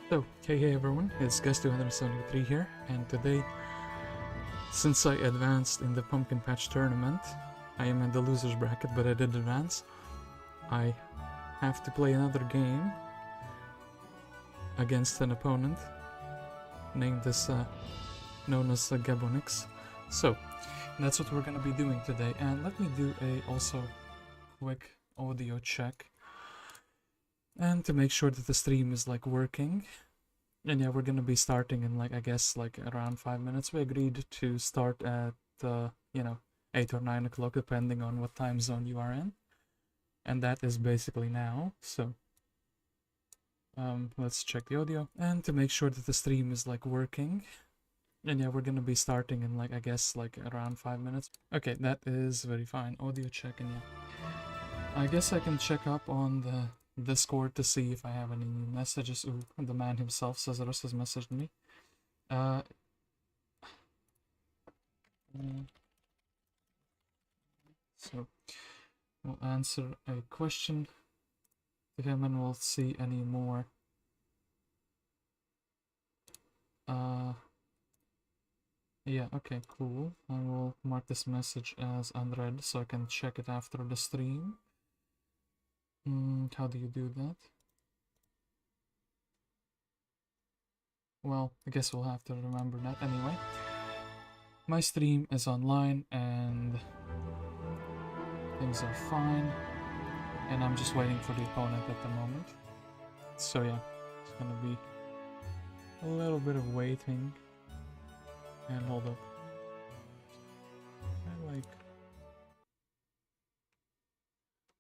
So, hey everyone, it's Guys273 here, and today, since I advanced in the Pumpkin Patch tournament, I am in the loser's bracket, but I did advance. I have to play another game against an opponent named known as Gabonix. So, that's what we're gonna be doing today, and let me do a also quick audio check. And to make sure that the stream is like working. And yeah, we're gonna be starting in I guess around 5 minutes. We agreed to start at 8 or 9 o'clock depending on what time zone you are in. And that is basically now, so let's check the audio. And to make sure that the stream is like working. And yeah, we're gonna be starting in I guess around 5 minutes. Okay, that is very fine. Audio check, and yeah. I guess I can check up on the Discord to see if I have any new messages. Ooh, the man himself, CsArOs, has messaged me. So we'll answer a question to him and we'll see any more. Yeah, okay, cool. I will mark this message as unread so I can check it after the stream. How do you do that? Well, I guess we'll have to remember that anyway. My stream is online and things are fine. And I'm just waiting for the opponent at the moment. So yeah, it's gonna be a little bit of waiting. And hold up.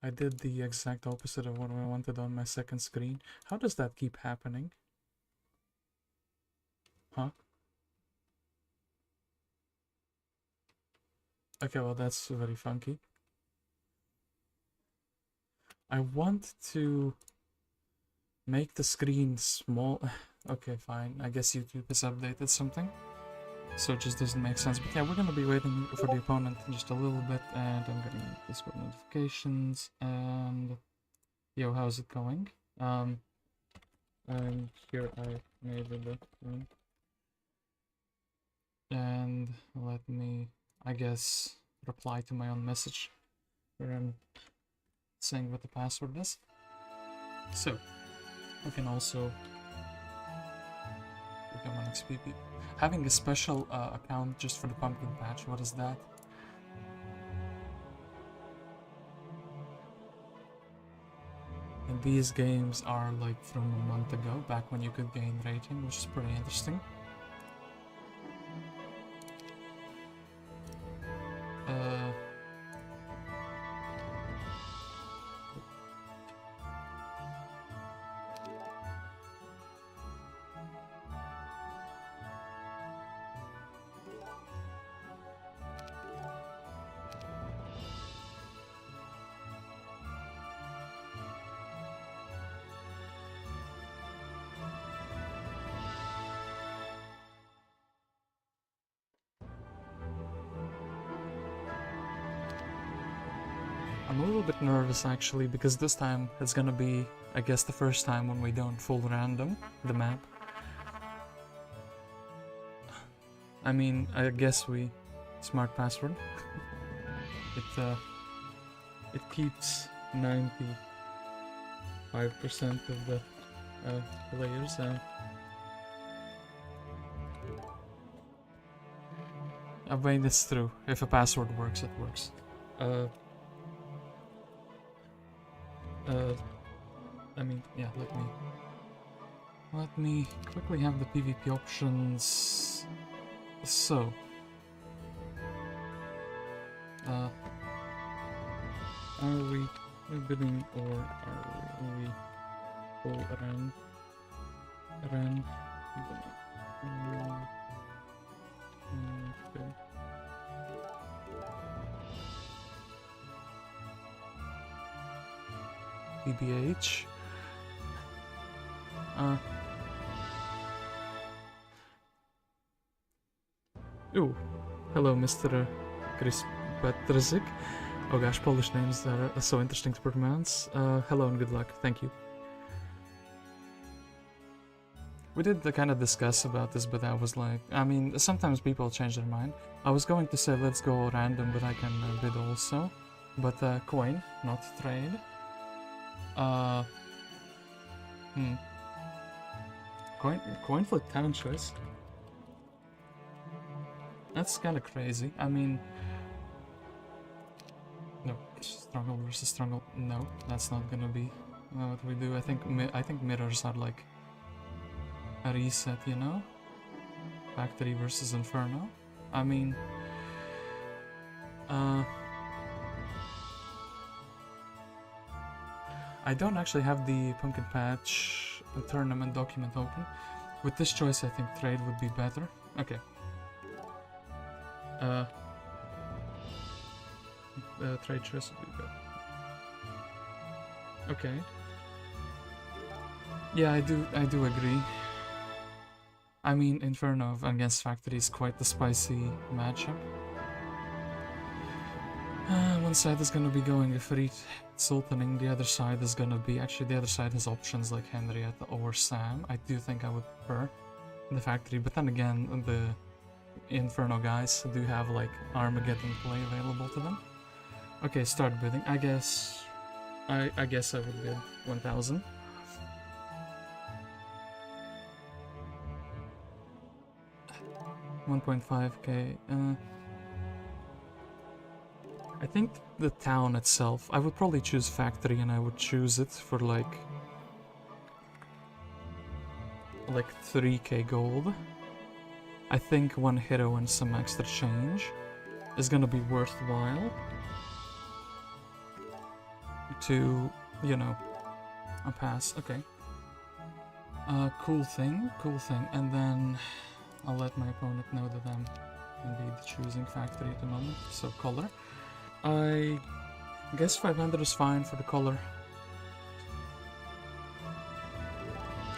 I did the exact opposite of what I wanted on my second screen. How does that keep happening? Huh? Okay, well that's very funky. I want to make the screen small. Okay, fine. I guess YouTube has updated something. So it just doesn't make sense. But yeah, we're gonna be waiting for the opponent just a little bit, and I'm getting Discord notifications. And yo, how's it going? And here I made the room. And let me, I guess, reply to my own message where I'm saying what the password is. So we can also become an XPP. Having a special account just for the pumpkin patch, what is that? And these games are like from a month ago, back when you could gain rating, which is pretty interesting. I'm a little bit nervous actually, because this time it's gonna be, I guess, the first time when we don't full random the map. I mean, I guess we smart password. It keeps 95% of the players. I've made this through. If a password works, it works. I mean, yeah, let me quickly have the PvP options. So, are we bidding or are we full around? Okay. PBH. Ooh, hello, Mr. Chris Petrzik. Oh gosh, Polish names are so interesting to pronounce. Hello and good luck. Thank you. We did kind of discuss about this, but I was like, I mean, sometimes people change their mind. I was going to say let's go random, but I can bid also. But coin, not trade. Coin for talent choice. That's kind of crazy. I mean, no, struggle versus struggle. No, that's not gonna be what we do. I think mirrors are like a reset, you know? Factory versus Inferno. I mean, I don't actually have the Pumpkin Patch tournament document open. With this choice, I think trade would be better. Okay. Trade choice would be better. Okay. Yeah, I do agree. I mean, Inferno against Factory is quite the spicy matchup. One side is gonna be going Ifrit Sultaning, the other side is gonna be... Actually, the other side has options like Henrietta or Sam. I do think I would prefer the Factory, but then again, the Inferno guys do have like Armageddon play available to them. Okay, start bidding. I guess I would bid 1,000. $1.5k. I think the town itself, I would probably choose Factory and I would choose it for like 3k gold. I think one hero and some extra change is gonna be worthwhile to, you know, a pass. Okay. Cool thing. And then I'll let my opponent know that I'm indeed choosing Factory at the moment. So color. I guess 500 is fine for the color.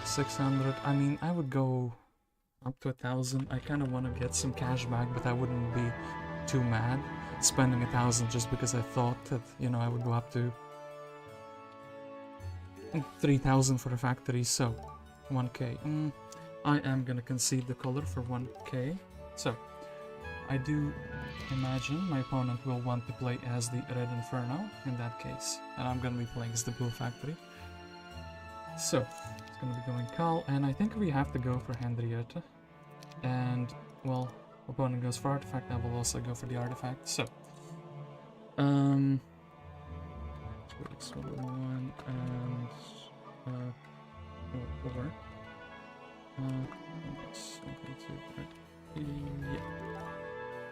600. I mean, I would go up to 1,000. I kind of want to get some cash back, but I wouldn't be too mad spending 1,000 just because I thought that, you know, I would go up to 3,000 for a Factory. So 1k. I am gonna concede the color for 1k. So I do imagine my opponent will want to play as the Red Inferno in that case, and I'm gonna be playing as the Blue Factory. So it's gonna be going Cal, and I think we have to go for Henrietta. And well, opponent goes for artifact, I will also go for the artifact. So X1 and 4.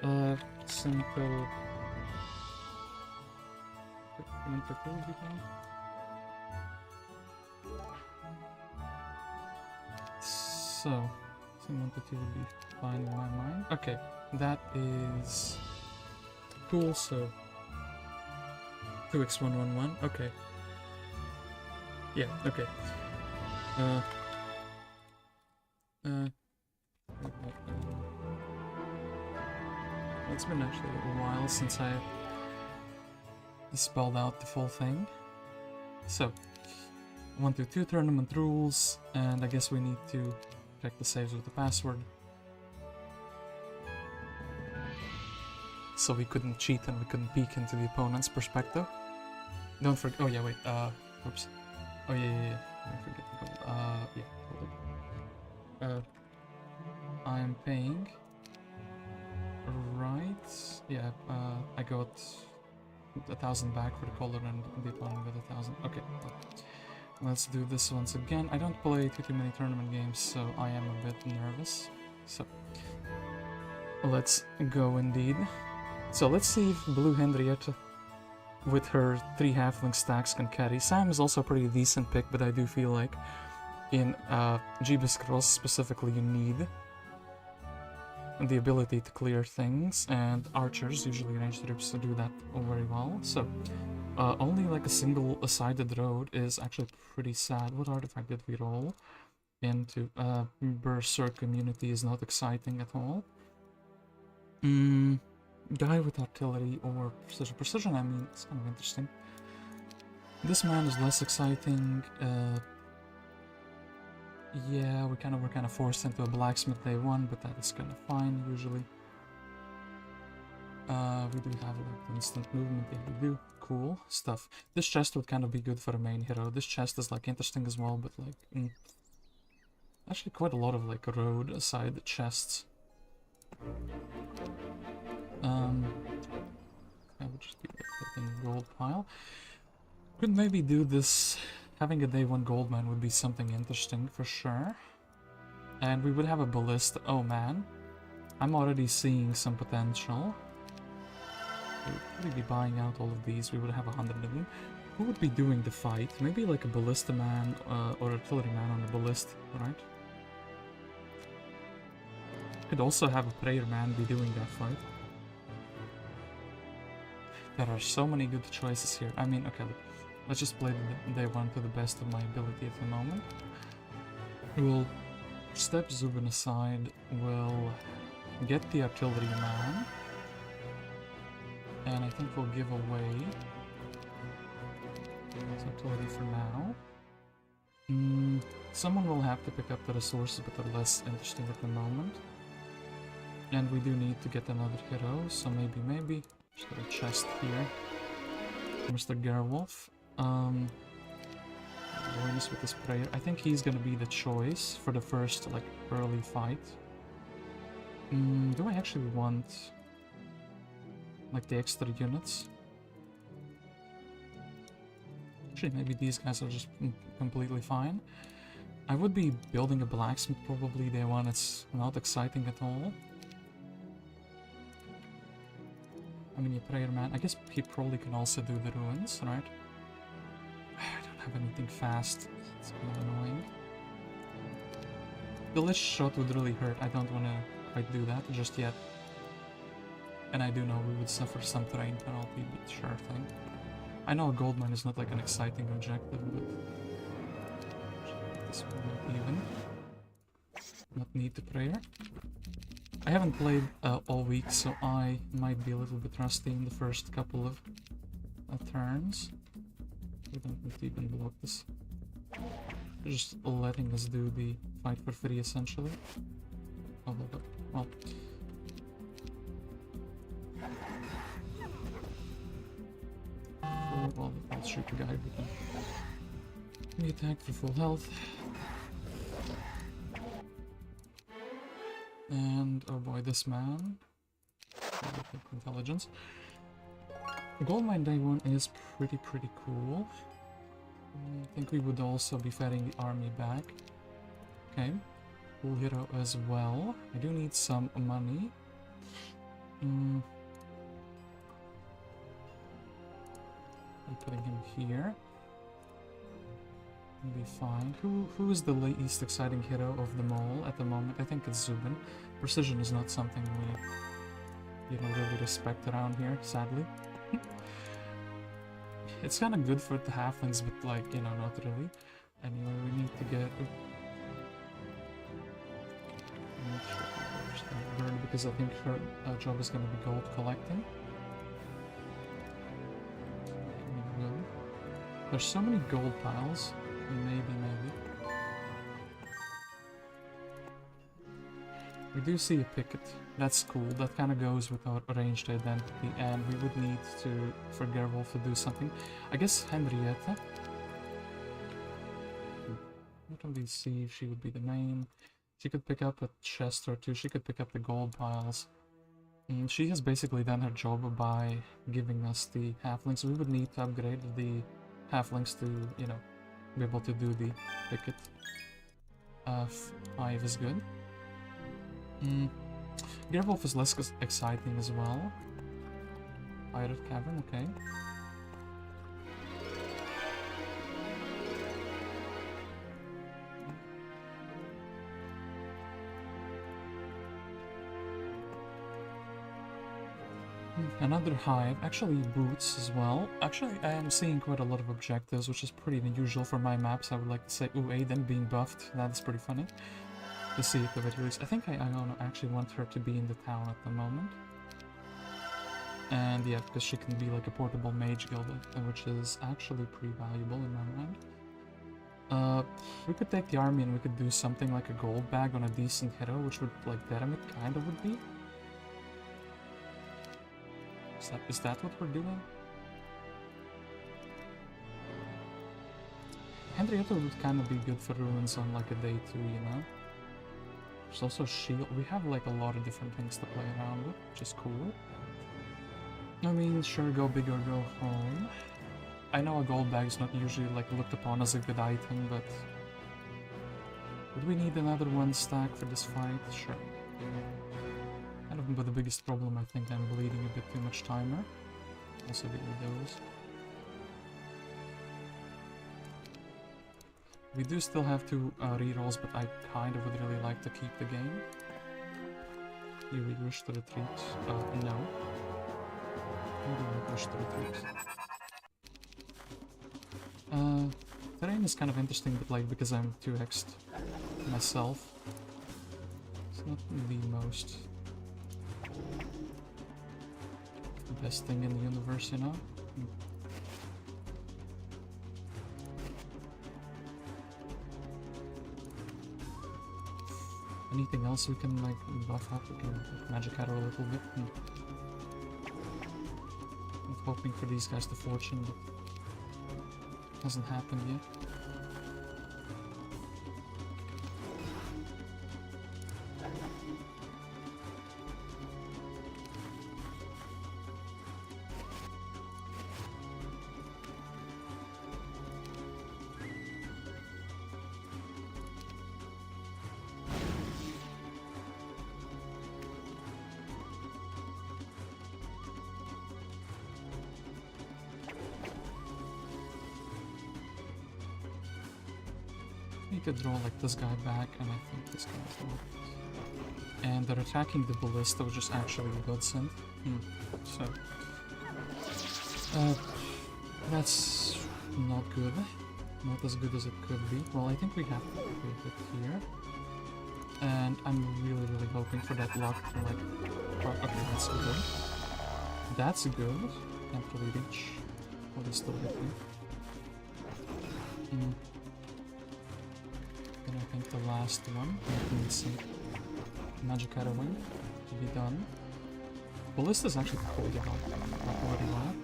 Yeah. Simple. So, 1 to 2 would be fine in my mind. Okay, that is cool. So 2x111. Okay. Yeah. Okay. It's been actually a while since I spelled out the full thing. So 1 to 2 tournament rules, and I guess we need to check the saves with the password. So we couldn't cheat and we couldn't peek into the opponent's perspective. Don't forget. Oh yeah, wait. Oops. Oh yeah. Don't forget the gold. Yeah. Hold up. I'm paying. Right. Yeah. I got 1,000 back for the color, and the opponent got 1,000. Okay. Let's do this once again. I don't play too many tournament games, so I am a bit nervous. So let's go indeed. So let's see if Blue Henrietta with her 3 halfling stacks can carry. Sam is also a pretty decent pick, but I do feel like in Jebus Cross specifically you need the ability to clear things, and archers, usually ranged troops, do that very well. So only like a single-sided road is actually pretty sad. What artifact did we roll into? Berserk Community is not exciting at all. Guy with artillery or precision. Precision, I mean, it's kind of interesting. This man is less exciting. Yeah, we're kind of forced into a blacksmith day 1, but that is kind of fine usually. We do have like instant movement, yeah we do. Cool stuff. This chest would kind of be good for a main hero. This chest is like interesting as well, but like actually quite a lot of like road side chests. I would just be like getting gold pile. Could maybe do this. Having a day 1 gold mine would be something interesting for sure. And we would have a ballista. Oh man, I'm already seeing some potential. We would probably be buying out all of these. We would have 100 of them. Who would be doing the fight? Maybe like a ballista man or artillery man on the ballista, right? Could also have a prayer man be doing that fight. There are so many good choices here. I mean, okay, look, let's just play the day 1 to the best of my ability at the moment. We'll step Zubin aside, we'll get the artillery man, and I think we'll give away this artillery for now. Someone will have to pick up the resources, but they're less interesting at the moment. And we do need to get another hero, so maybe. Just got a chest here. Mr. Gerwolf. Join us with this prayer. I think he's gonna be the choice for the first, like, early fight. Do I actually want, like, the extra units? Actually, maybe these guys are just completely fine. I would be building a blacksmith probably day 1. It's not exciting at all. I mean, your prayer man. I guess he probably can also do the ruins, right? I don't have anything fast. It's kind of annoying. The lich shot would really hurt. I don't want to quite do that just yet. And I do know we would suffer some terrain penalty, but sure thing. I know a gold mine is not like an exciting objective, but this one not even. Not need to prayer. I haven't played all week, so I might be a little bit rusty in the first couple of turns. We don't need to even block this. They're just letting us do the fight for free, essentially. Oh, well. Well, I'll shoot the guy, but we attack for full health. And, oh boy, this man. Intelligence. Gold mine day 1 is pretty cool. I think we would also be fighting the army back. Okay. Cool hero as well. I do need some money. I'm putting him here. Be fine. Who is the least exciting hero of them all at the moment? I think it's Zubin. Precision is not something we, really respect around here, sadly. It's kind of good for the halflings, but like, not really. Anyway, we need to get. Because I think her job is going to be gold collecting. There's so many gold piles. Maybe. We do see a picket. That's cool. That kind of goes with our ranged identity, and we would need to, for Gerwolf to do something. I guess Henrietta. What can we see if she would be the main? She could pick up a chest or two. She could pick up the gold piles. And she has basically done her job by giving us the halflings. We would need to upgrade the halflings to, be able to do the picket. 5 is good. Gerwolf is less exciting as well. Pirate Cavern, okay. Another hive, actually boots as well. Actually, I am seeing quite a lot of objectives, which is pretty unusual for my maps. I would like to say, ooh, Aiden being buffed, that is pretty funny. To see at the very least. I think I actually want her to be in the town at the moment. And yeah, because she can be like a portable mage guild, which is actually pretty valuable in my mind. We could take the army and we could do something like a gold bag on a decent hero, which would, like, damn it, kind of would be. Is that what we're doing? Henrietta would kind of be good for ruins on, like, a day 2, you know? There's also shield. We have, like, a lot of different things to play around with, which is cool. I mean, sure, go big or go home. I know a gold bag is not usually, like, looked upon as a good item, but... Would we need another 1 stack for this fight? Sure. Kind of, but the biggest problem, I think I'm bleeding a bit too much timer. Also get rid of those. We do still have 2 rerolls, but I kind of would really like to keep the game. You would wish to retreat? No. You don't wish to retreat. Terrain is kind of interesting, but like, because I'm 2x'd myself, it's not the most... the best thing in the universe, you know? Anything else we can, like, buff up? We can magic arrow a little bit. I'm hoping for these guys to fortune, but hasn't happened yet. Need to draw like this guy back, and I think this guy's not. And they're attacking the ballista, which is actually a godsend. So that's not good. Not as good as it could be. Well, I think we have to put it here. And I'm really hoping for that luck to like... Oh, okay, that's good. That's good. Can't really reach. Well, they still hit me. And I think the last one needs some magic arrowing to be done. Ballista is actually pretty hard, like already live.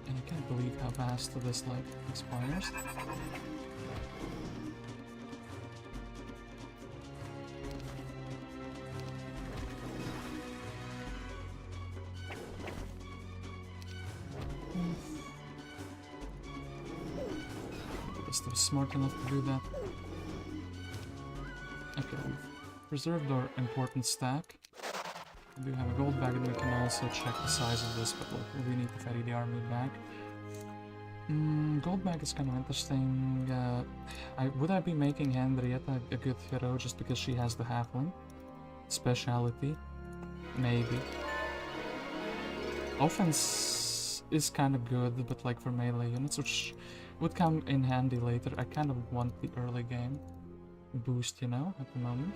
And I can't believe how fast this like expires. Still smart enough to do that. Okay, we've preserved our important stack. We do have a gold bag, and we can also check the size of this, but like, we need to ferry the army back. Gold bag is kind of interesting. Would I be making Henrietta a good hero just because she has the halfling speciality? Maybe. Offense is kind of good, but like for melee units, which would come in handy later. I kind of want the early game boost, you know, at the moment.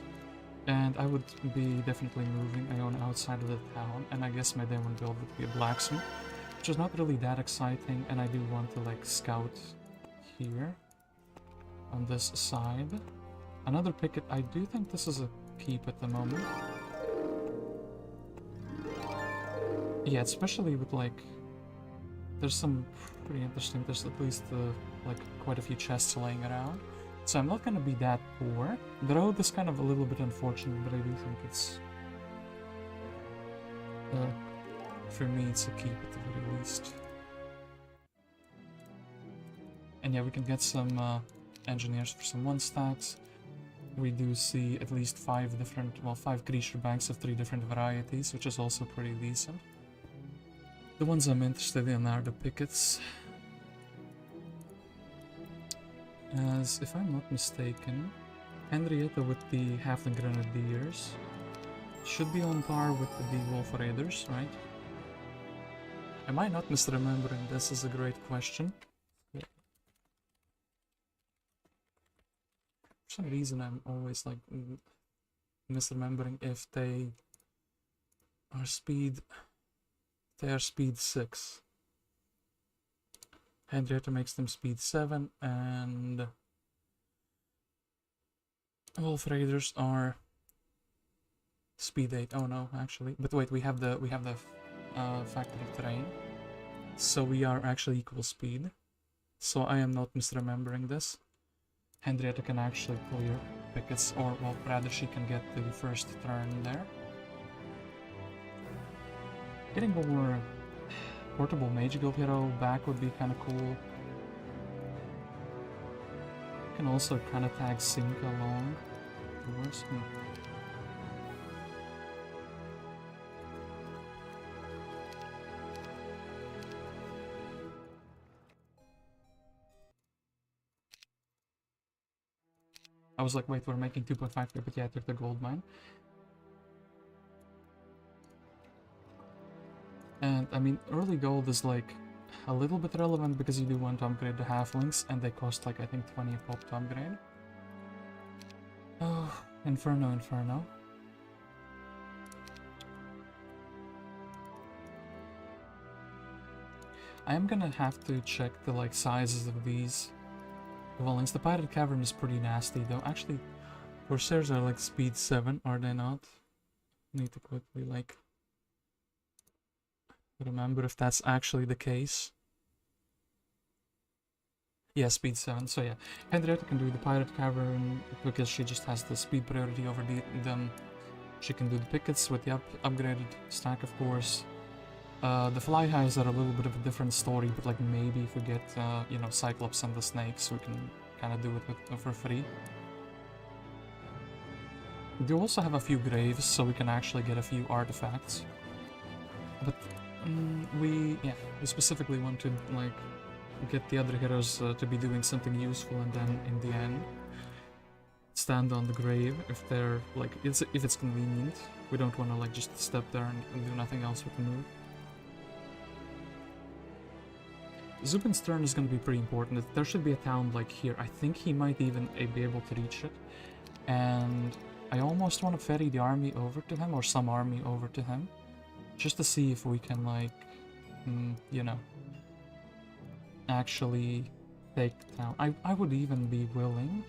And I would be definitely moving Iona outside of the town, and I guess my day 1 build would be a blacksmith, which is not really that exciting, and I do want to like scout here on this side. Another picket, I do think this is a keep at the moment. Yeah, especially with like, there's some pretty interesting, there's at least like quite a few chests laying around. So I'm not gonna be that poor. The road is kind of a little bit unfortunate, but I do think it's... for me, it's a keep at the very least. And yeah, we can get some engineers for some 1 stacks. We do see at least 5 different, well, 5 creature banks of 3 different varieties, which is also pretty decent. The ones I'm interested in are the pickets. As, if I'm not mistaken, Henrietta with the Halfling Grenadiers should be on par with the Wolf Raiders, right? Am I not misremembering? This is a great question. For some reason I'm always like misremembering if they are speed 6. Henrietta makes them speed 7, and Wolf Raiders are speed 8. Oh no, actually. But wait, we have the factor of terrain. So we are actually equal speed. So I am not misremembering this. Henrietta can actually clear pickets, or well, rather she can get the first turn there. Getting more portable Mage Guild hero back would be kind of cool. Can also kind of tag Sync along. Towards me. I was like, wait, we're making 2.5, but yeah, I took the gold mine. And I mean, early gold is like a little bit relevant because you do want to upgrade the halflings, and they cost like I think 20 a pop to upgrade. Oh, Inferno. I am gonna have to check the like sizes of these dwellings. The Pirate Cavern is pretty nasty though. Actually, Corsairs are like speed 7, are they not? Need to quickly like remember if that's actually the case. Yeah, speed 7. So yeah, Henrietta can do the Pirate Cavern because she just has the speed priority over them. She can do the pickets with the upgraded stack, of course. The Fly Highs are a little bit of a different story, but like maybe if we get, you know, Cyclops and the Snakes, we can kind of do it for free. We do also have a few graves, so we can actually get a few artifacts. But we specifically want to like get the other heroes to be doing something useful, and then in the end stand on the grave if they're like if it's convenient. We don't want to like just step there and do nothing else with the move. Zubin's turn is going to be pretty important. There should be a town like here. I think he might even be able to reach it, and I almost want to ferry the army over to him, or some army over to him, just to see if we can like you know, actually take the town. I would even be willing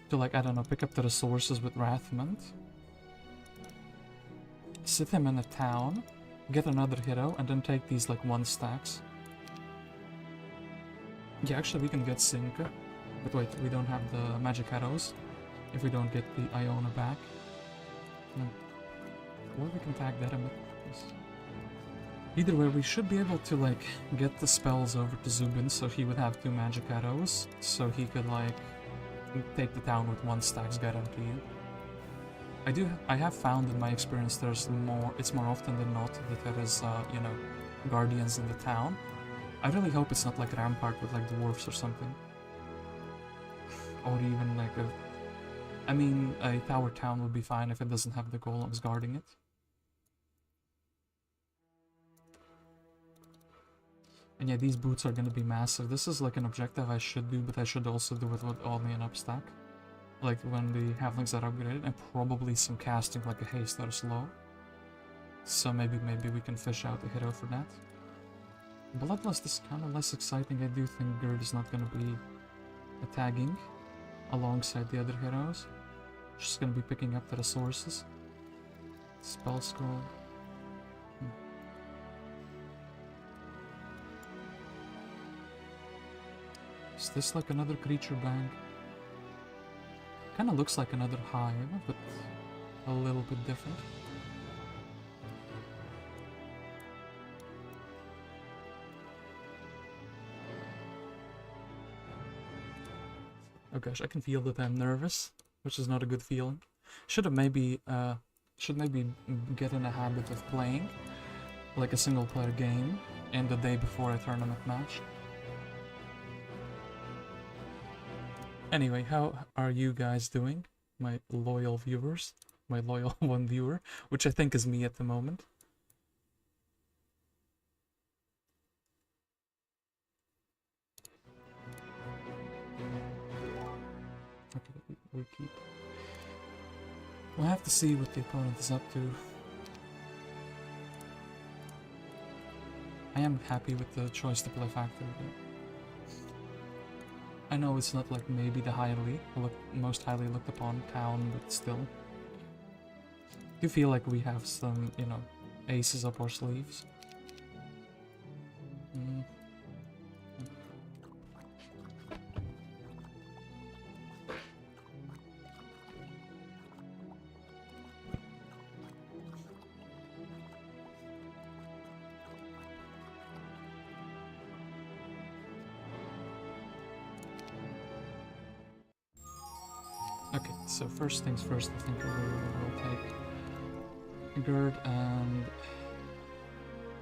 to like, I don't know, pick up the resources with Wrathmont, sit him in a town, get another hero, and then take these like 1 stacks. Yeah, actually we can get Sinka, but wait, we don't have the magic arrows if we don't get the Iona back. Or we can tag that a bit. Either way, we should be able to like get the spells over to Zubin, so he would have 2 magic arrows, so he could like take the town with 1 stack's guarantee. I have found in my experience it's more often than not that there is you know, guardians in the town. I really hope it's not like Rampart with like dwarves or something. Or even like I mean, a tower town would be fine if it doesn't have the golems guarding it. And yeah, these boots are gonna be massive. This is like an objective I should do, but I should also do it with only an upstack. Like when the halflings are upgraded, and probably some casting like a haste or slow. So maybe we can fish out a hero for that. Bloodlust is kind of less exciting. I do think Gerd is not gonna be tagging alongside the other heroes. She's gonna be picking up the resources. Spell scroll. Is this like another creature bank? Kinda looks like another hive, but a little bit different. Oh gosh, I can feel that I'm nervous, which is not a good feeling. Should maybe get in a habit of playing like a single player game in the day before a tournament match. Anyway, how are you guys doing, my loyal viewers? My loyal one viewer, which I think is me at the moment. Okay, we keep. We'll have to see what the opponent is up to. I am happy with the choice to play Factory though. I know it's not like maybe the most highly looked upon town, but still. Do feel like we have some, you know, aces up our sleeves. Mm. Okay, so first things first, I think we'll take Gerd, and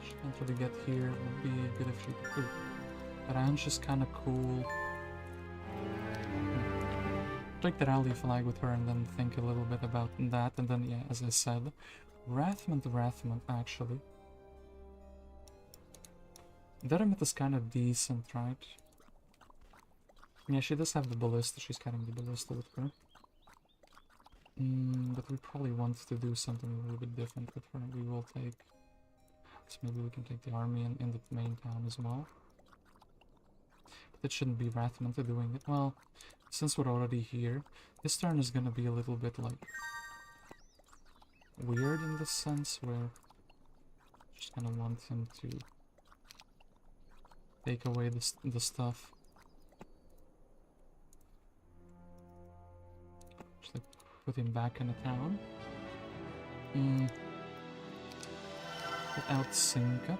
she can't really get here. It would be good if she could. Ooh, Ranch is kind of cool. Take the rally flag with her and then think a little bit about that, and then yeah, as I said, Wrathmont, actually. Dermot is kind of decent, right? Yeah, she does have the ballista, she's carrying the ballista with her. But we probably want to do something a little bit different with her. We will take... So maybe we can take the army in the main town as well. But it shouldn't be Wrathmont doing it. Well, since we're already here, this turn is gonna be a little bit like... weird in the sense where... just gonna want him to... take away the stuff. Just like put him back in the town. Without Sinka.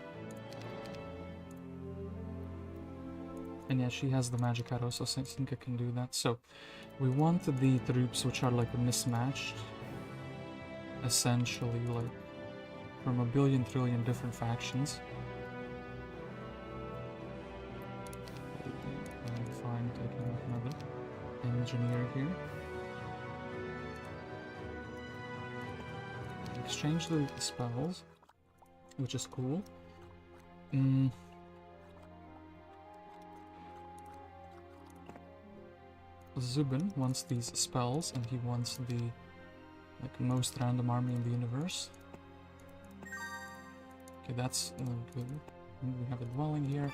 And yeah, she has the magic arrow, so Sinka can do that. So, we want the troops which are like mismatched. Essentially, like, from a billion trillion different factions. I'm fine taking another engineer here. Exchange the spells, which is cool. Zubin wants these spells, and he wants the most random army in the universe. Okay, that's good. We have a dwelling here.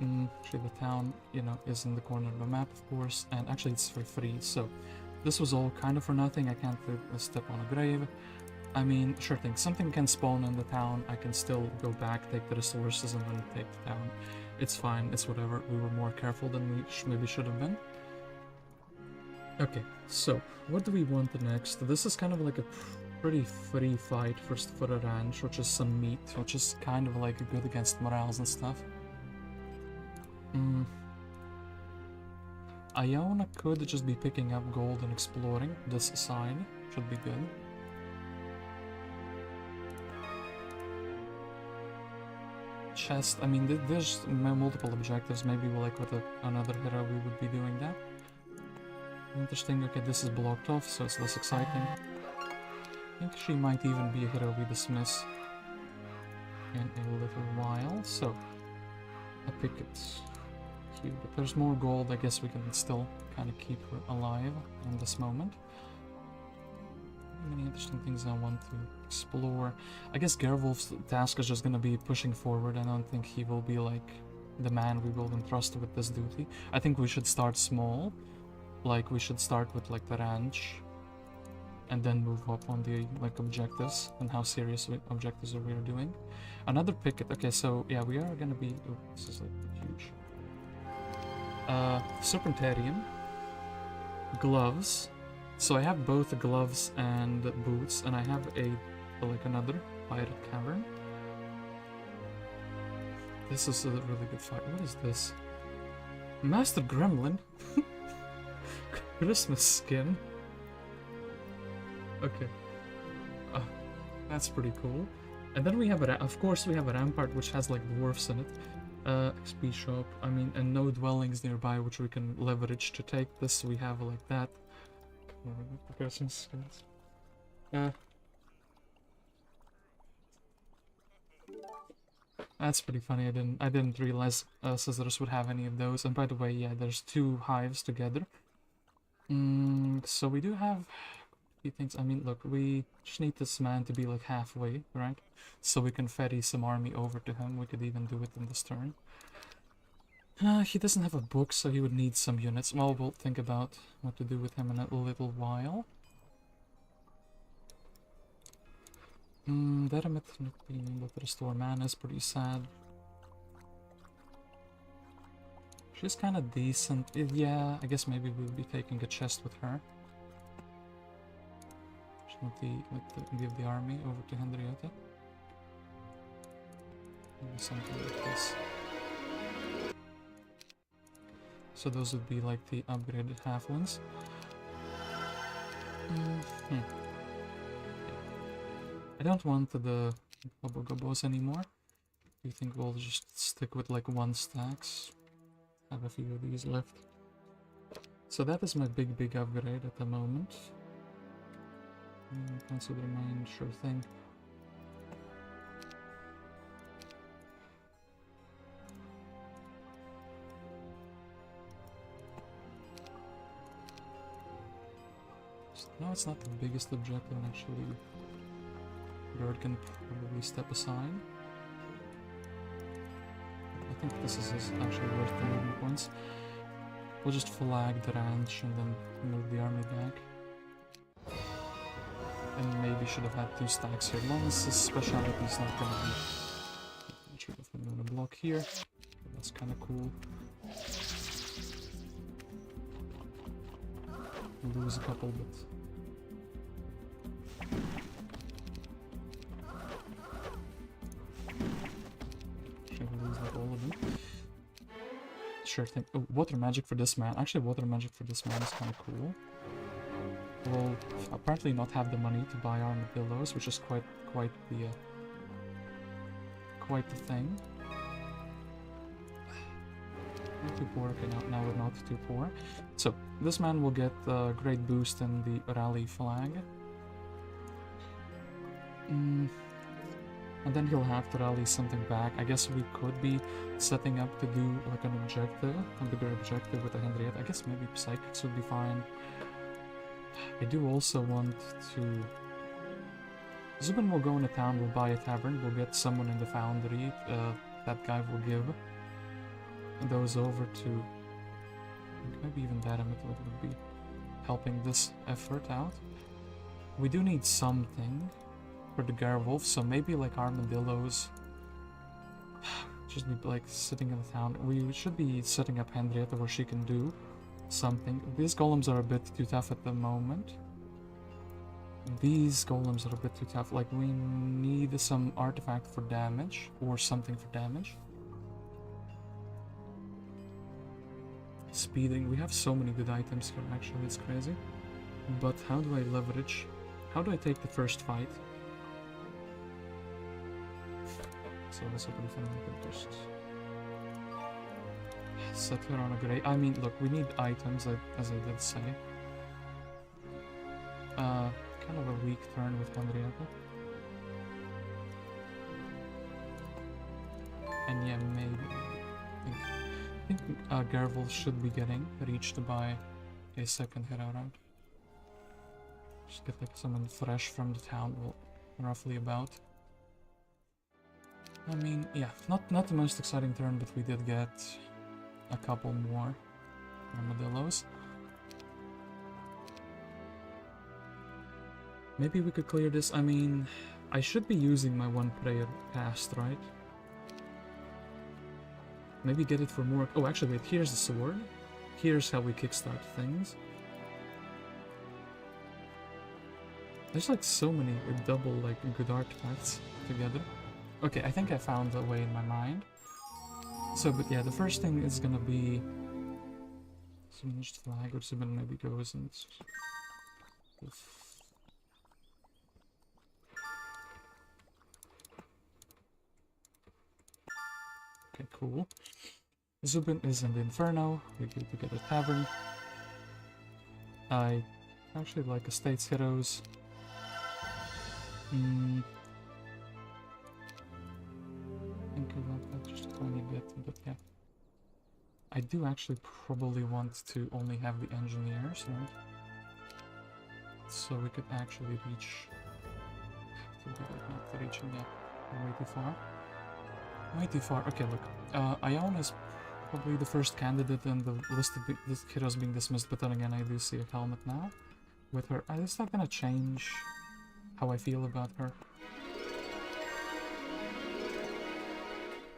Actually, the town, you know, is in the corner of the map, of course, and actually it's for free. So this was all kind of for nothing. I can't step on a grave. I mean, sure thing, something can spawn in the town, I can still go back, take the resources, and then take the town. It's fine, it's whatever. We were more careful than we maybe should have been. Okay, so, what do we want next? This is kind of like a pretty free fight for a ranch, which is some meat, which is kind of like good against morales and stuff. Iona could just be picking up gold and exploring this side, should be good. Chest, I mean, there's multiple objectives. Maybe like with another hero we would be doing that. Interesting. Okay, this is blocked off, so it's less exciting. I think she might even be a hero we dismiss in a little while. So, I pick it here. But there's more gold. I guess we can still kind of keep her alive in this moment. Many interesting things I want to explore. I guess Gerwolf's task is just gonna be pushing forward. I don't think he will be like the man we will entrust with this duty. I think we should start small. Like we should start with like the ranch and then move up on the like objectives and how serious objectives we are doing. Another picket. Okay, so yeah, we are gonna be... oh, this is like huge. Serpentarium. Gloves. So I have both gloves and boots, and I have like another pirate cavern. This is a really good fight. What is this? Master Gremlin? Christmas skin? Okay. That's pretty cool. And then we have of course we have a rampart which has like dwarfs in it. XP shop, I mean, and no dwellings nearby which we can leverage to take this. We have like that. Christmas skins. That's pretty funny. I didn't realize CsArOs would have any of those. And by the way, yeah, there's two hives together. So we do have a few things. I mean, look, we just need this man to be like halfway, right? So we can ferry some army over to him. We could even do it in this turn. He doesn't have a book, so he would need some units. Well, we'll think about what to do with him in a little while. Deramit not being able to restore mana is pretty sad. She's kind of decent. Yeah, I guess maybe we'll be taking a chest with her. Give the army over to Henrietta. Maybe something like this. So those would be like the upgraded halflings. I don't want the Gobos anymore. Do you think we'll just stick with like 1 stacks? Have a few of these left. So that is my big upgrade at the moment. Consider mine, sure thing. No, it's not the biggest objective, and actually Bird can probably step aside. I think this is actually worth the movement points. We'll just flag the ranch and then move the army back. And maybe should have had 2 stacks here. As long as this speciality is not gonna be... I should have been on a block here. That's kinda cool. Lose a couple, but... lose like all of them. Sure thing. Oh, water magic for this man. Actually, water magic for this man is kind of cool. We'll apparently not have the money to buy armadillos, which is quite the thing. Not too poor. Okay, now we're not too poor. So this man will get a great boost in the rally flag. And then he'll have to rally something back. I guess we could be setting up to do like an objective, a bigger objective with a Henriette. I guess maybe Psychics would be fine. I do also want to... Zubin will go into town, we'll buy a tavern, we'll get someone in the foundry. That guy will give those over to... maybe even Daramit would be helping this effort out. We do need something for the Garwolf, so maybe like armadillos. Just be like sitting in the town. We should be setting up Henrietta where she can do something. These golems are a bit too tough at the moment. These golems are a bit too tough. Like we need some artifact for damage or something for damage. Speeding. We have so many good items here, actually, it's crazy. But how do I leverage? How do I take the first fight? So this will be fun. We can just set her on a grey. I mean, look, we need items, as I did say. Kind of a weak turn with Henrietta. And yeah, maybe. I think Garvel should be getting reach to buy a second hero round. Just get like someone fresh from the town, well, roughly about. I mean, yeah, not the most exciting turn, but we did get a couple more armadillos. Maybe we could clear this. I mean, I should be using my 1 prayer cast, right? Maybe get it for more... Oh, actually, wait, here's the sword. Here's how we kickstart things. There's like so many double, like, good artifacts together. Okay, I think I found a way in my mind. So, but yeah, the first thing is gonna be... Singed flag, or Sibin maybe goes and... Okay, cool. Zubin is in the Inferno. We get to get a tavern. I actually like Estates Heroes. Think about that just a tiny bit, but yeah. I do actually probably want to only have the engineers, right? So we could actually reach... Not reaching yet. Way too far. Way too far. Okay, look. Iona's Probably the first candidate in the list of the heroes being dismissed, but then again I do see a helmet now with her. Is that gonna change how I feel about her?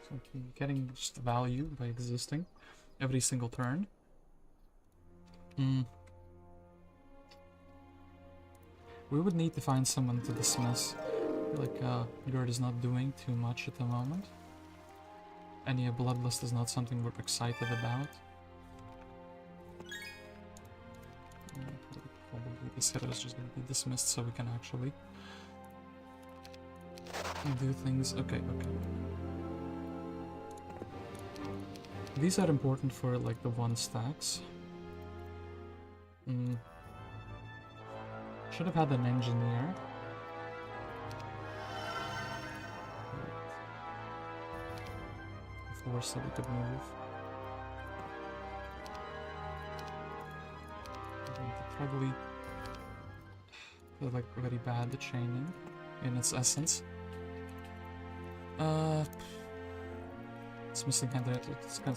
So getting just value by existing every single turn. We would need to find someone to dismiss. I feel like Gerd is not doing too much at the moment. And yeah, Bloodlust is not something we're excited about. Probably this hero is just going to be dismissed so we can actually do things. Okay. These are important for like the 1 stacks. Should have had an engineer. Before so we could move. Probably feel like very bad the chaining in its essence. It's missing candidate.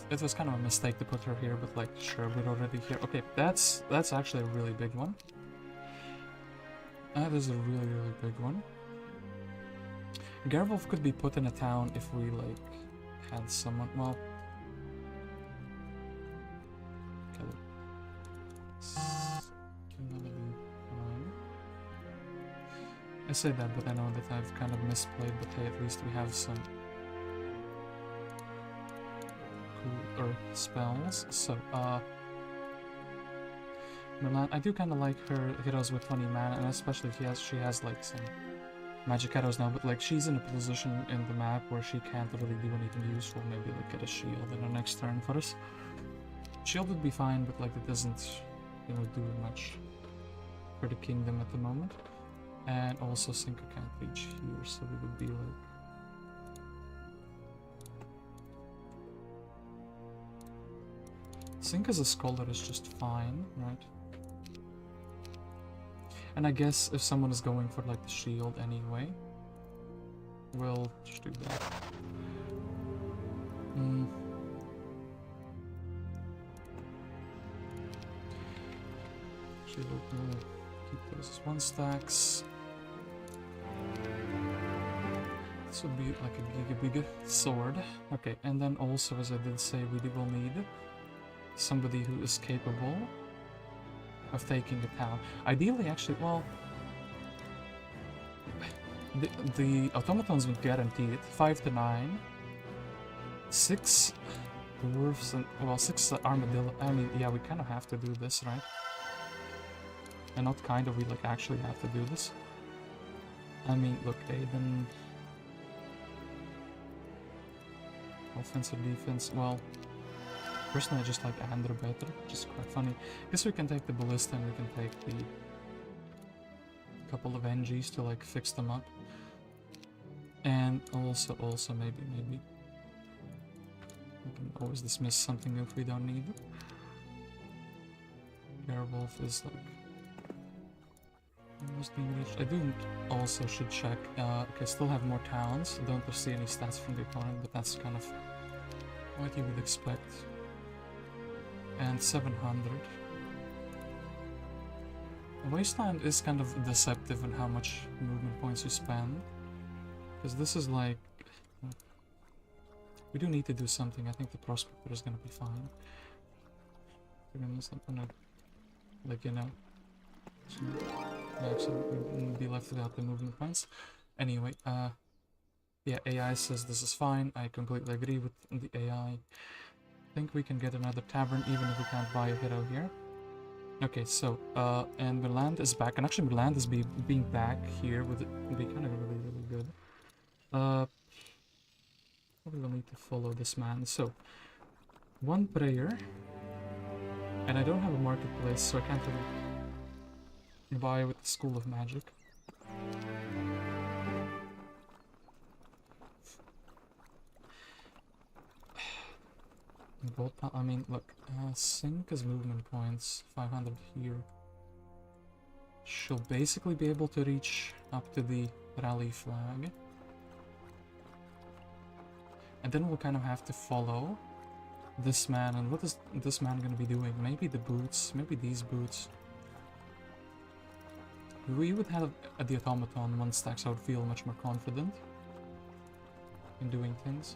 It was kind of a mistake to put her here, but like sure, we're already here. Okay, that's actually a really big one. That is a really big one. Gerwolf could be put in a town if we like had someone. Well, I say that, but I know that I've kind of misplayed, but hey, at least we have some cool spells. So, Milan, I do kind of like her heroes with 20 mana, and especially if she has like some magic arrows now, but like she's in a position in the map where she can't really do anything useful, maybe like get a shield in her next turn for us. Shield would be fine, but like it doesn't, you know, do much for the kingdom at the moment. And also Cinco can't reach here, so we would be like... Cinco as a scholar is just fine, right? And I guess if someone is going for like the shield anyway, we'll just do that. Shield, keep those as 1 stacks. This would be like a big sword. Okay, and then also, as I did say, we will need somebody who is capable of taking the town. Ideally, actually, well, the automatons would guarantee it. 5 to 9, 6 dwarves, and well, 6 armadillo. I mean, yeah, we kind of have to do this, right? And not kind of, we like actually have to do this. I mean, look, Aiden. Offensive defense, well, personally I just like Andrew better, which is quite funny. Guess we can take the ballista and we can take the couple of NGs to like fix them up. And also maybe we can always dismiss something if we don't need it. Werewolf is like almost being reached. I do also should check. Okay, still have more towns. Don't foresee any stats from the opponent, but that's kind of what you would expect. And 700. Wasteland is kind of deceptive in how much movement points you spend, because this is like... we do need to do something. I think the Prospector is gonna be fine. I'm not gonna, like, you know, actually be left without the movement points. Anyway, yeah, AI says this is fine. I completely agree with the AI. I think we can get another tavern even if we can't buy a hero here. Okay, so, and Milan is back, and actually Milan is being back here would be kind of really good. Probably will need to follow this man. So, 1 prayer, and I don't have a marketplace, so I can't really buy with the School of Magic. I mean, look, Cinca's movement points, 500 here. She'll basically be able to reach up to the rally flag. And then we'll kind of have to follow this man, and what is this man gonna be doing? Maybe the boots, maybe these boots. We would have the automaton 1 stack, so I would feel much more confident in doing things.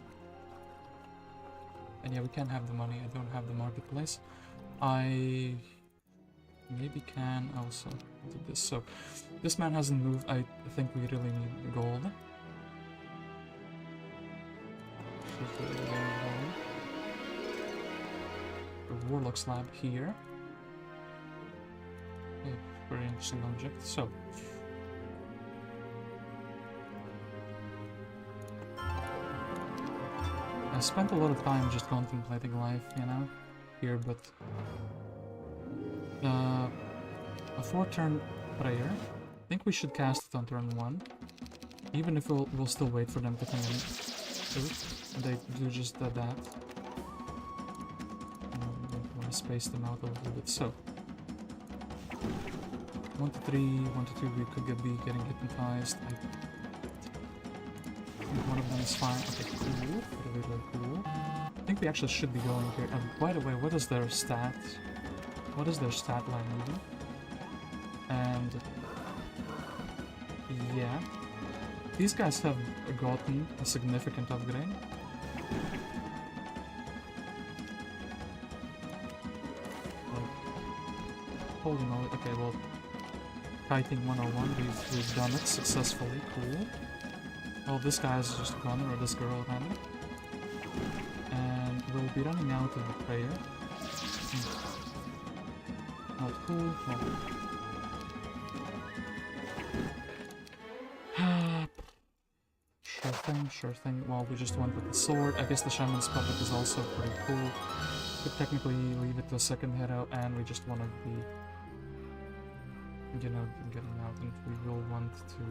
And yeah, we can have the money. I don't have the marketplace. I maybe can also do this. So this man hasn't moved. I think we really need gold. The Warlock slab here. Yeah, very interesting object. So I spent a lot of time just contemplating life, you know, here, but a 4-turn prayer. I think we should cast it on turn 1, even if we'll still wait for them to come in. Oops, they do just that. I want to space them out a little bit. So 1 to 3, 1 to 2, we could be getting hypnotized. I think one of them is fine. Okay, cool. Really, really cool. I think we actually should be going here. By the way, what is their stat? What is their stat line even? And yeah, these guys have gotten a significant upgrade. Holy moly, okay, well, kiting 101, we've done it successfully, cool. Well, this guy is just gone, or this girl rather. And we'll be running out of the prayer. Not cool, well. Sure thing. Well, we just went with the sword. I guess the shaman's puppet is also pretty cool. Could technically leave it to a second hero, and we just want to be, you know, getting out, and we will want to.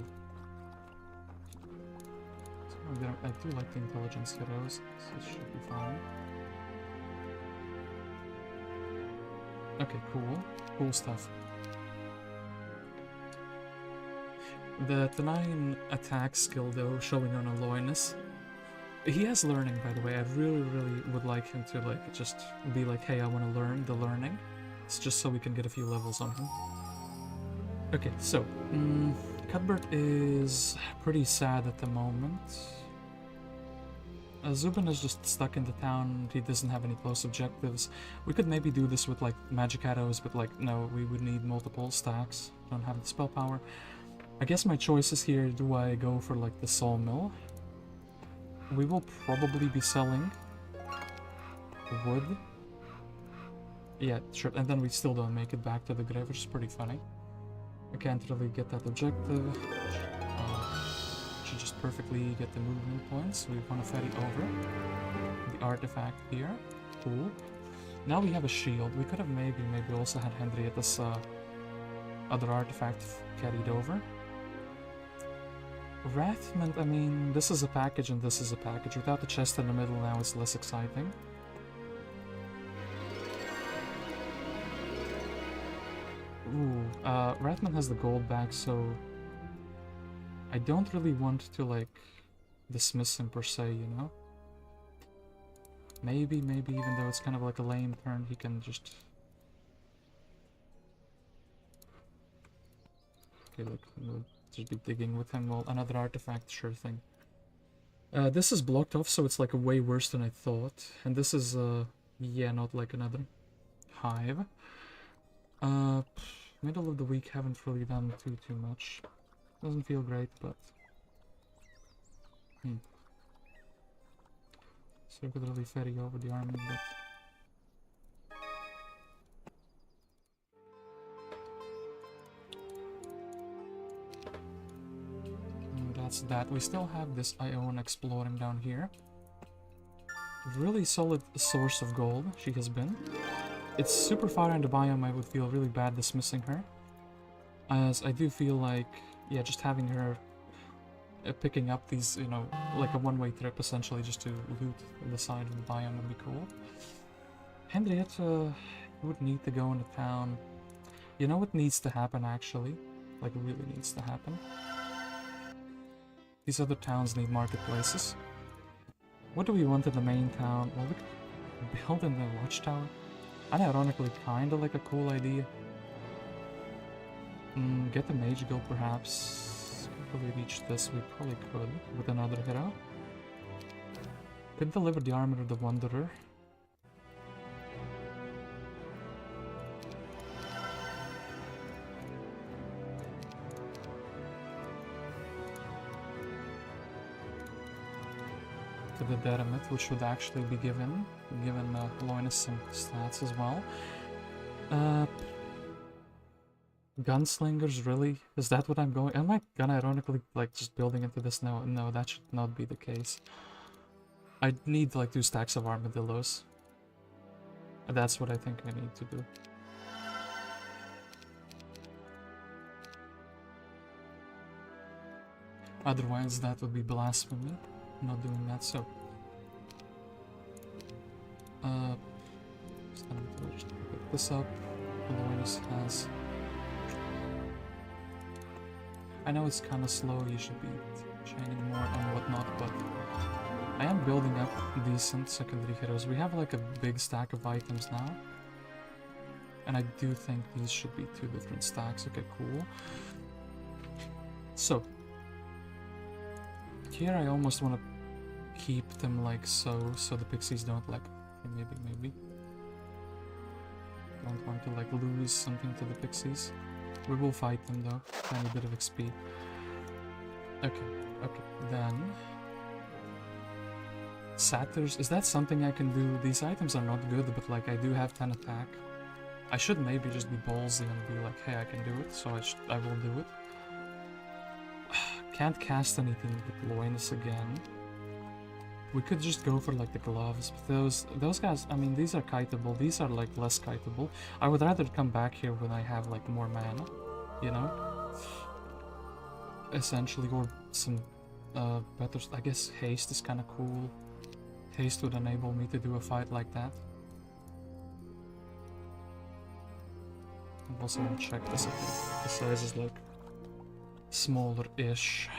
So I do like the intelligence heroes, so it should be fine. Okay, cool. Cool stuff. The 9 attack skill though, showing on Aloynus. He has learning, by the way. I really would like him to like just be like, hey, I want to learn the learning. It's just so we can get a few levels on him. Okay, so Cuthbert is pretty sad at the moment. Zubin is just stuck in the town. He doesn't have any close objectives. We could maybe do this with like magic arrows, but like no, we would need multiple stacks. Don't have the spell power. I guess my choices here, do I go for like the sawmill? We will probably be selling wood. Yeah, sure, and then we still don't make it back to the grave, which is pretty funny. I can't really get that objective. Should just perfectly get the movement points. We want to ferry over the artifact here. Cool. Now we have a shield. We could have maybe also had Henrietta's other artifact carried over. Wrathment, I mean, this is a package and this is a package. Without the chest in the middle now, it's less exciting. Ooh, Wrathman has the gold back, so I don't really want to, like, dismiss him per se, you know? Maybe, even though it's kind of like a lame turn, he can just... Okay, look, we'll just be digging with him. Well, another artifact, sure thing. This is blocked off, so it's like way worse than I thought. And this is, yeah, not like another hive. Middle of the week, haven't really done too much. Doesn't feel great, but... So I could really ferry over the army, but... That's that. We still have this Ione exploring down here. Really solid source of gold she has been. It's super far in the biome. I would feel really bad dismissing her, as I do feel like, yeah, just having her picking up these, you know, like a one-way trip essentially just to loot the side of the biome would be cool. Henrietta would need to go into town. You know what needs to happen actually? Like really needs to happen? These other towns need marketplaces. What do we want in the main town? Well, build in the watchtower. Unironically, kinda like a cool idea. Get the mage guild perhaps. Could we reach this? We probably could with another hero. Could deliver the armor of the Wanderer. To the Deramit, which would actually be given Loinus some stats as well. Gunslingers, really? Is that what I'm going? Am I gonna ironically like just building into this? No, no, that should not be the case. I need like 2 stacks of armadillos. That's what I think I need to do. Otherwise, that would be blasphemy. Not doing that, so. Just pick this up. Loinus has. I know it's kind of slow, you should be chaining more and whatnot, but I am building up decent secondary heroes. We have like a big stack of items now. And I do think these should be 2 different stacks. Okay, cool. So. Here I almost want to keep them like so the pixies don't like... Okay, maybe. Don't want to like lose something to the pixies. We will fight them though. Tiny bit of XP. Okay, then... Satyrs, is that something I can do? These items are not good, but like I do have 10 attack. I should maybe just be ballsy and be like, hey, I can do it, so I will do it. Can't cast anything with Loinus again. We could just go for like the gloves, but those guys, I mean, these are kiteable, these are like less kiteable. I would rather come back here when I have like more mana, you know? Essentially, or some better, I guess haste is kind of cool. Haste would enable me to do a fight like that. I'm also gonna check this if the size is like smaller-ish.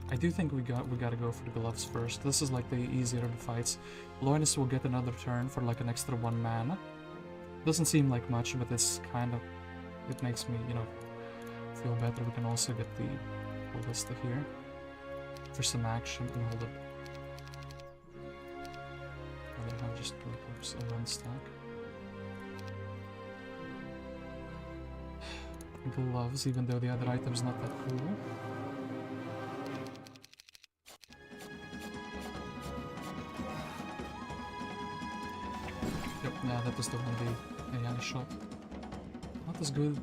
I do think we gotta go for the gloves first. This is like the easier of the fights. Loinus will get another turn for like an extra 1 mana. Doesn't seem like much, but it's kind of... It makes me, you know, feel better. We can also get the ballista here for some action and hold it. Rather than just oops, a 1 stack. Gloves, even though the other item's not that cool. Yep, yeah, that was the one the AI shot. Not as good.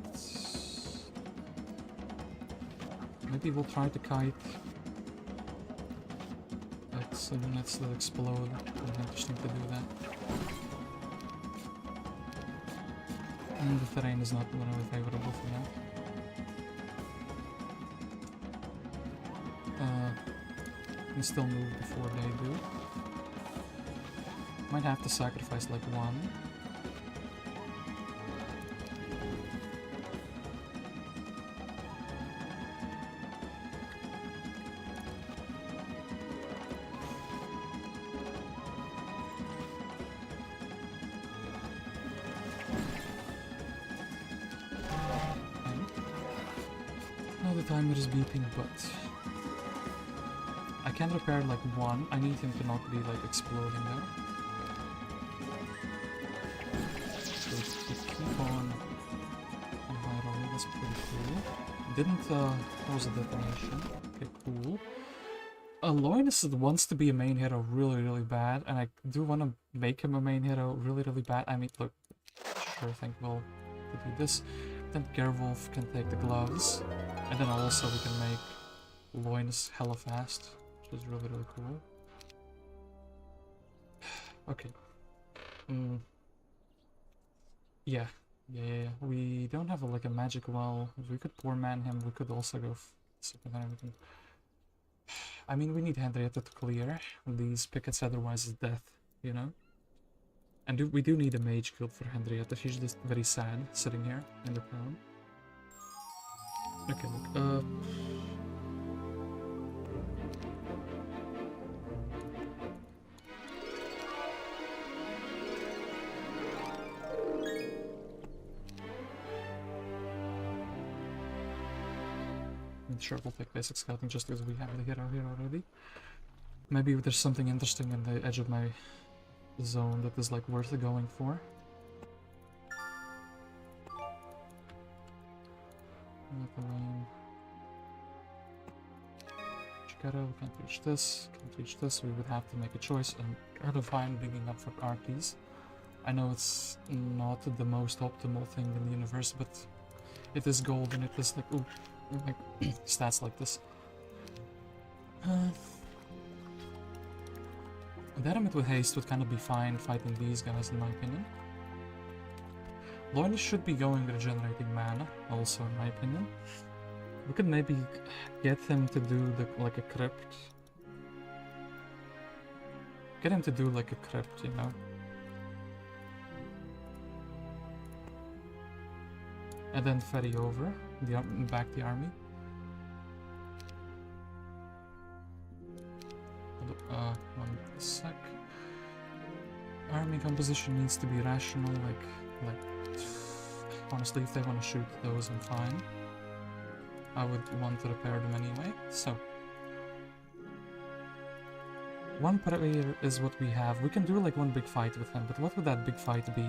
Maybe we'll try to kite. That's the units that explode. It'll be interesting to do that. And the terrain is not really favorable for that. Can still move before they do. Might have to sacrifice like 1. The timer is beeping, but I can repair like 1. I need him to not be like exploding there. So keep on high roll, that's pretty cool. Didn't cause a detonation. Okay, cool. Loinus wants to be a main hero really bad, and I do want to make him a main hero really bad. I mean, look, sure think we'll do this. Then Gerwolf can take the gloves. And then also we can make Loinus hella fast, which is really cool. Okay. Yeah. We don't have like a magic well. If we could poor man him, we could also go I mean, we need Henrietta to clear these pickets, otherwise it's death, you know? And we do need a mage guild for Henrietta. She's just very sad sitting here in the town. Okay, look, sure we'll pick basic scouting just because we have the hero here already. Maybe there's something interesting in the edge of my zone that is like worth going for. Chicago, can't reach this, can't reach this. We would have to make a choice, and kind of fine digging up for RPs. I know it's not the most optimal thing in the universe, but it is gold, and it is like, ooh, like stats like this. Daramit with haste would kind of be fine fighting these guys, in my opinion. Loin should be going regenerating mana, also in my opinion. We could maybe get him to do like a crypt. Get him to do like a crypt, you know. And then ferry over back the army. One sec. Army composition needs to be rational. Like honestly, if they want to shoot those, I'm fine. I would want to repair them anyway. So one prayer is what we have. We can do like one big fight with him, but what would that big fight be?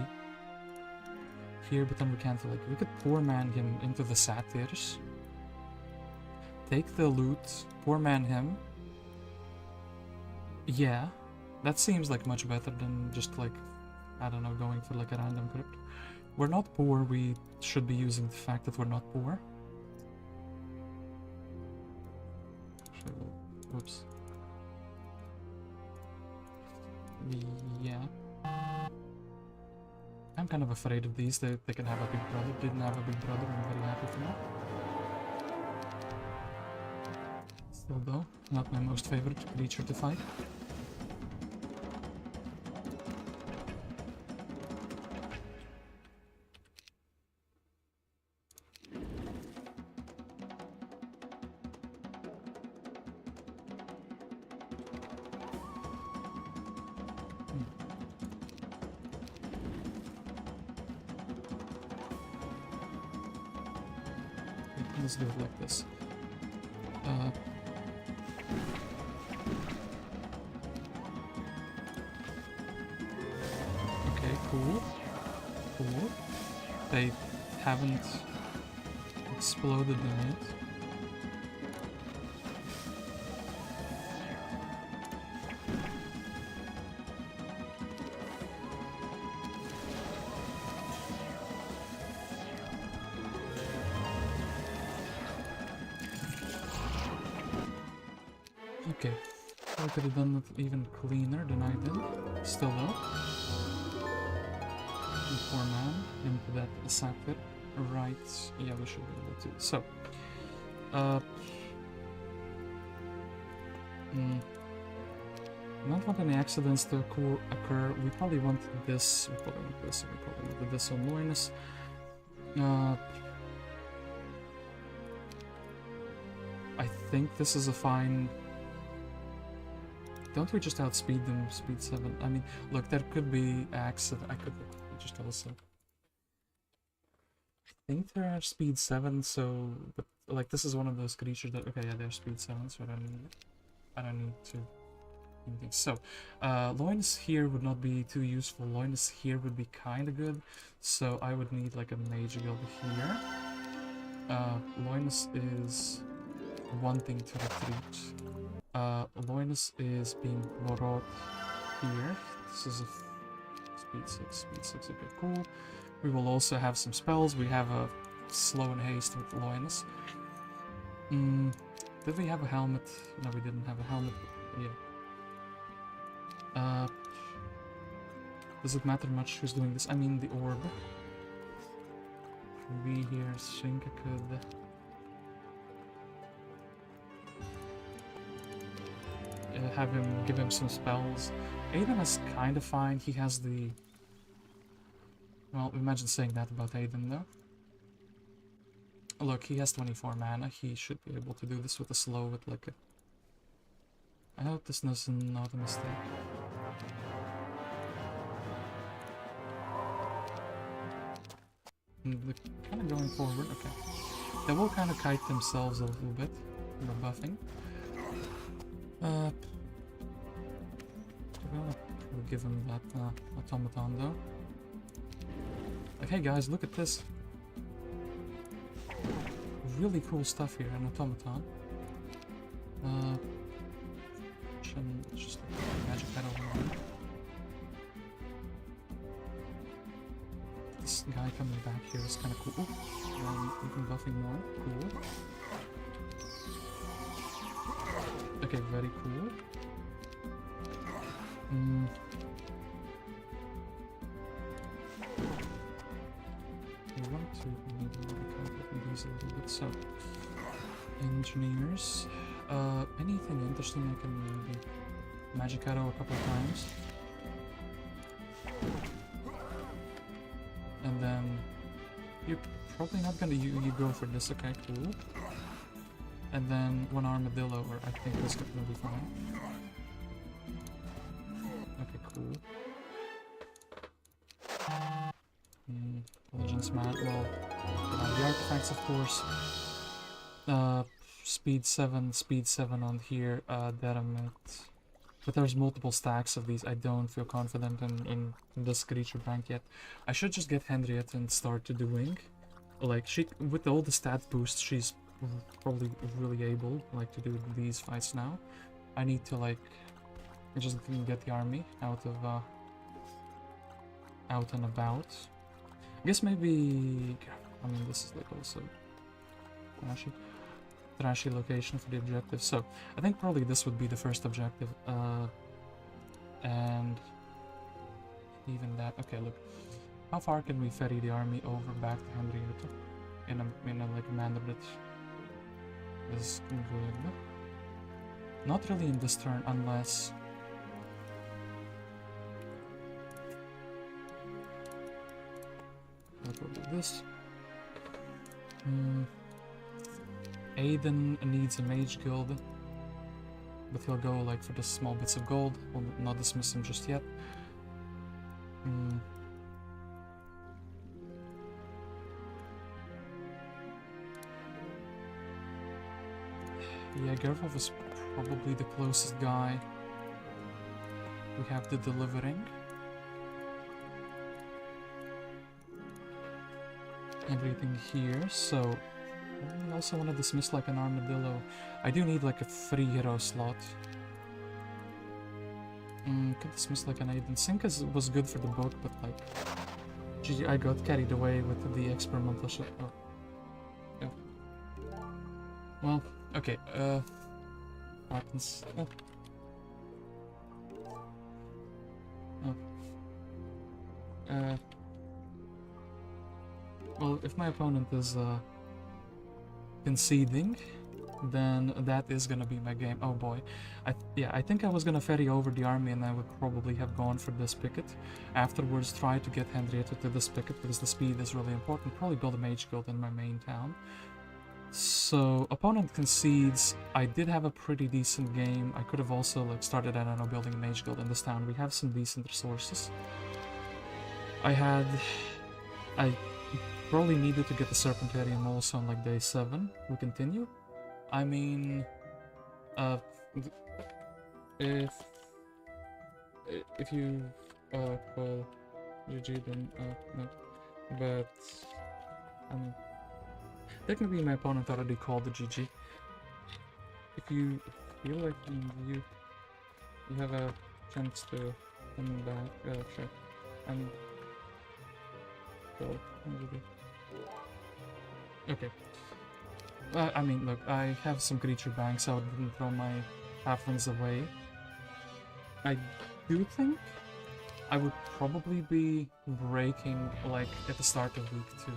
Here, but then we can't, like, we could poor man him into the satyrs. Take the loot, poor man him. Yeah, that seems like much better than just like, I don't know, going for like a random crypt. We're not poor, we should be using the fact that we're not poor. Actually, whoops. Yeah. I'm kind of afraid of these. They can have a big brother. Didn't have a big brother. I'm very happy for that. Still though, not my most favorite creature to fight. Let's do it like this. Okay, cool. Cool. They haven't exploded in it. Okay, I could have done it even cleaner than I did. Still though. Poor man into that satyr. Right, yeah, we should be able to. So, don't want any accidents to occur. We probably want this. We probably want this. We probably want this on Loinus. I think this is a fine. Don't we just outspeed them, speed 7? I mean, look, there could be accident. I could just also. I think they're speed 7, so, but like this is one of those creatures that, okay, yeah, they're speed 7, so I don't need to. Anything. So, Loinus here would not be too useful. Loinus here would be kind of good, so I would need like a mage guild here. Loinus is wanting to retreat. Loinus is being brought here. This is a speed 6, okay, cool. We will also have some spells. We have a slow and haste with Loinus. Did we have a helmet? No, we didn't have a helmet. Yeah. Does it matter much who's doing this? I mean, the orb. We here, Shinka could. Have him give him some spells. Aiden is kind of fine. He has the. Well, imagine saying that about Aiden though. Look, he has 24 mana. He should be able to do this with a slow, with like a. I hope this is not a mistake. Kind of going forward. Okay. They will kind of kite themselves a little bit by buffing. We'll give him that automaton though. Like, hey guys, look at this. Really cool stuff here, an automaton. Just magic that over there. This guy coming back here is kind of cool. Even buffing more. Cool. Okay, very cool. I want to maybe modify these a little bit. So, engineers. Anything interesting I can maybe magic arrow a couple of times. And then you're probably not gonna you go for this, okay, cool. And then one armadillo, or I think this could be fine. Okay, cool. Legends mat, well, the artifacts of course. Speed 7 on here, that I'm at. But there's multiple stacks of these. I don't feel confident in this creature bank yet. I should just get Henriette and start to doing. Like, she, with all the stat boosts, she's probably really able, like, to do these fights now. I need to, like, just get the army out of, out and about. I guess maybe, I mean, this is, like, also trashy location for the objective, so I think probably this would be the first objective, and even that. Okay, look, how far can we ferry the army over back to Henriette in a like manner that is good? Not really in this turn, unless what will do this. Aiden needs a mage guild, but he'll go like for the small bits of gold. We'll not dismiss him just yet. Yeah, Gervov is probably the closest guy we have to delivering. Everything here, so I also want to dismiss like an armadillo. I do need like a free hero slot. Could dismiss like an Aiden. Sync was good for the book, but like, gee, I got carried away with the experimental shit. Oh. Yeah. Well, okay, Martins. Oh. Well, if my opponent is, conceding, then that is gonna be my game. Oh boy. I think I was gonna ferry over the army and I would probably have gone for this picket. Afterwards, try to get Henriette to this picket because the speed is really important. Probably build a mage guild in my main town. So, opponent concedes. I did have a pretty decent game. I could have also like started, I don't know, building a mage guild in this town. We have some decent resources. I probably needed to get the Serpentarium also on like day 7. We continue. I mean, if you call GG, then no. But I mean, technically my opponent already called the GG. If you feel like you have a chance to come back, sure. So, okay. I mean, look, I have some creature banks. I wouldn't throw my halflings away. I do think I would probably be breaking, like, at the start of week 2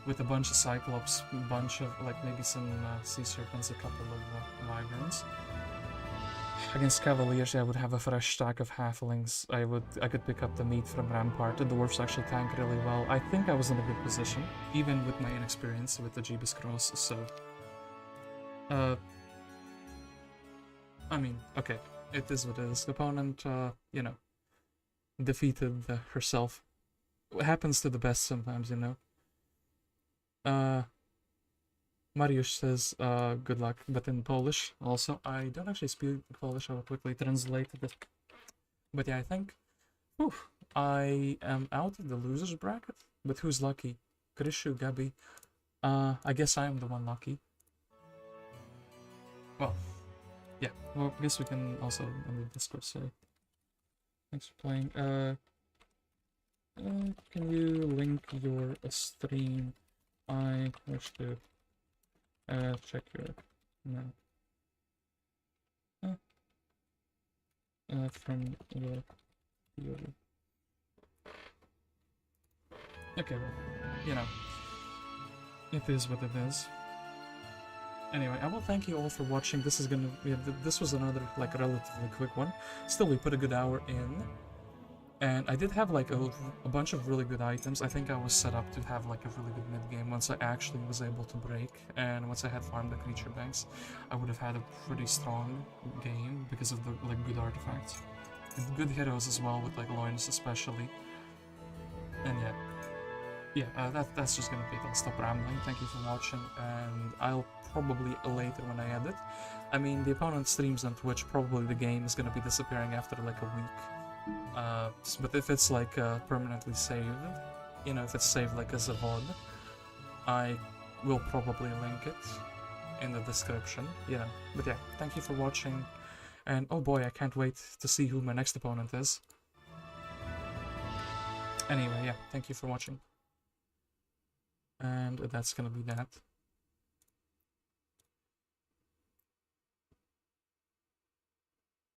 with a bunch of Cyclops, a bunch of, like, maybe some Sea Serpents, a couple of Wyverns. Against Cavaliers, I would have a fresh stack of halflings. I could pick up the meat from Rampart. The dwarves actually tank really well. I think I was in a good position, even with my inexperience with the Jebus Cross, so... I mean, okay, it is what it is. The opponent, you know, defeated herself. It happens to the best sometimes, you know. Mariusz says, good luck, but in Polish also. I don't actually speak Polish, I will quickly translate it. But yeah, I think, whew, I am out of the losers bracket, but who's lucky? Krishu, Gabi. I guess I am the one lucky. Well, yeah, well, I guess we can also on the Discord say, thanks for playing. Can you link your stream? I wish to check your no. From your theory. Okay, well, you know, it is what it is. Anyway, I will thank you all for watching. This is gonna be, this was another like relatively quick one. Still, we put a good hour in. And I did have like a bunch of really good items. I think I was set up to have like a really good mid-game once I actually was able to break, and once I had farmed the creature banks, I would have had a pretty strong game because of the like good artifacts. And good heroes as well, with like Loins especially. And yeah, that's just gonna be it. I'll stop rambling. Thank you for watching, and I'll probably later when I edit. I mean, the opponent streams on Twitch, probably the game is gonna be disappearing after like a week. But if it's like permanently saved, you know, if it's saved like as a VOD, I will probably link it in the description, you know. But yeah, thank you for watching, and oh boy, I can't wait to see who my next opponent is. Anyway, yeah, thank you for watching. And that's gonna be that.